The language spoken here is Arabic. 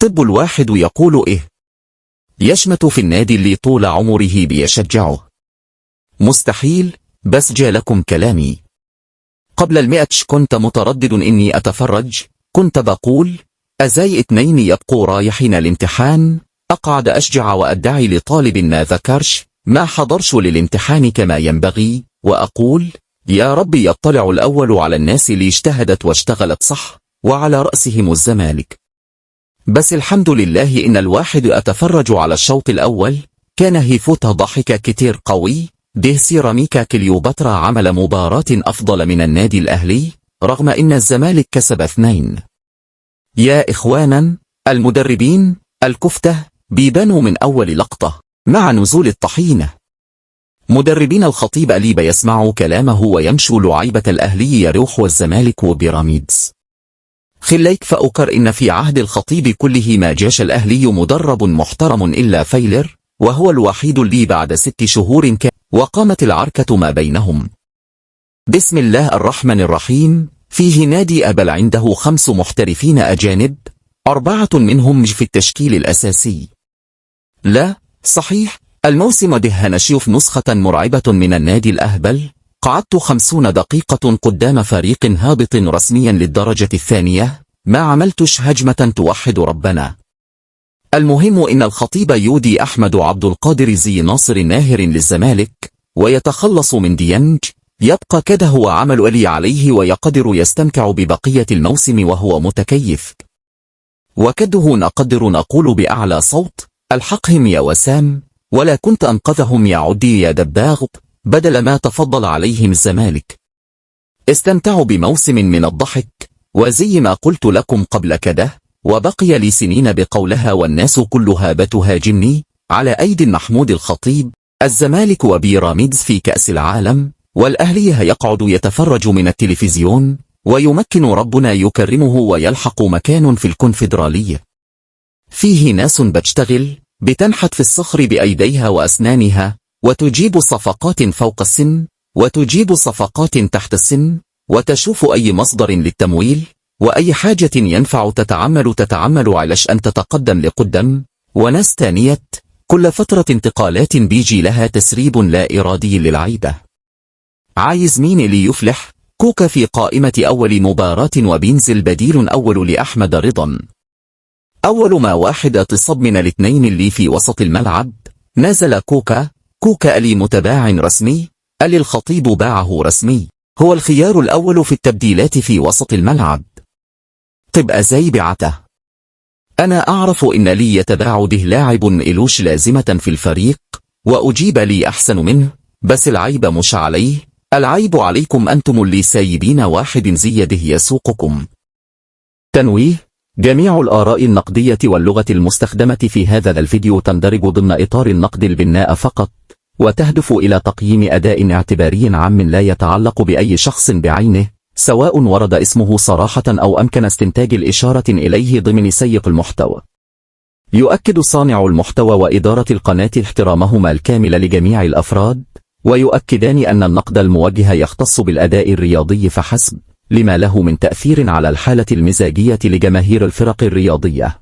الطب الواحد يقول إيه؟ يشمت في النادي اللي طول عمره بيشجعه. مستحيل، بس جاء لكم كلامي. قبل الماتش كنت متردد إني أتفرج، كنت بقول أزاي 2 يبقوا رايحين الامتحان، أقعد أشجع وأدعي لطالب ما ذكرش ما حضرش للامتحان كما ينبغي، وأقول يا رب يطلع الأول على الناس اللي اجتهدت واشتغلت صح، وعلى رأسهم الزمالك. بس الحمد لله إن الواحد أتفرج على الشوط الأول، كان هيفوته ضحك كتير قوي. ده سيراميكا كليوباترا عمل مباراة أفضل من النادي الأهلي، رغم إن الزمالك كسب 2. يا إخوانا، المدربين الكفتة بيبانوا من أول لقطة مع نزول الطحينة. مدربين الخطيب اللي بيسمعوا كلامه ويمشوا لعيبة الأهلي يروح والزمالك وبيراميدز. خليك فأكر إن في عهد الخطيب كله ما جاش الأهلي مدرب محترم إلا فايلر، وهو الوحيد اللي بعد 6 شهور كان، وقامت العركة ما بينهم. بسم الله الرحمن الرحيم. فيه نادي أبل عنده 5 محترفين أجانب، 4 منهم في التشكيل الأساسي. لا، صحيح، الموسم ده هنشوف نسخة مرعبة من النادي الأهبل. قعدت 50 دقيقة قدام فريق هابط رسميا للدرجة الثانية، ما عملتش هجمة توحد ربنا. المهم إن الخطيب يودي أحمد عبد القادر زي ناصر ناهر للزمالك، ويتخلص من ديانج، يبقى كده هو عمل اللي عليه ويقدر يستمتع ببقية الموسم وهو متكيف. وكده نقدر نقول بأعلى صوت الحقهم يا وسام، ولا كنت أنقذهم يا عدي يا دباغ، بدل ما تفضل عليهم الزمالك. استمتعوا بموسم من الضحك، وزي ما قلت لكم قبل كده، وبقي لي سنين بقولها والناس كلها بتهاجمني، على أيدي محمود الخطيب الزمالك وبيراميدز في كأس العالم، والأهلي هيقعد يتفرج من التلفزيون، ويمكن ربنا يكرمه ويلحق مكان في الكونفدرالية. فيه ناس بتشتغل، بتنحت في الصخر بأيديها وأسنانها، وتجيب صفقات فوق السن، وتجيب صفقات تحت السن، وتشوف أي مصدر للتمويل، وأي حاجة ينفع تتعمل علش أن تتقدم لقدم. وناس تانية كل فترة انتقالات بيجي لها تسريب لا إرادي للعيبة. عايز مين اللي يفلح؟ كوكا في قائمة أول مباراة وبينزل بديل أول لأحمد رضا. أول ما واحد اتصاب من 2 اللي في وسط الملعب، نزل كوكا اللي متباع رسمي، اللي الخطيب باعه رسمي، هو الخيار الأول في التبديلات في وسط الملعب. تبقى زي بعته. أنا أعرف إن لي يتباع به لاعب إلوش لازمة في الفريق، وأجيب لي أحسن منه، بس العيب مش عليه، العيب عليكم أنتم اللي سايبين واحد زيده يسوقكم. تنويه: جميع الآراء النقدية واللغة المستخدمة في هذا الفيديو تندرج ضمن إطار النقد البناء فقط، وتهدف إلى تقييم أداء اعتباري عام لا يتعلق بأي شخص بعينه، سواء ورد اسمه صراحة أو أمكن استنتاج الإشارة إليه ضمن سياق المحتوى. يؤكد صانع المحتوى وإدارة القناة احترامهما الكامل لجميع الأفراد، ويؤكدان أن النقد الموجه يختص بالأداء الرياضي فحسب، لما له من تأثير على الحالة المزاجية لجماهير الفرق الرياضية.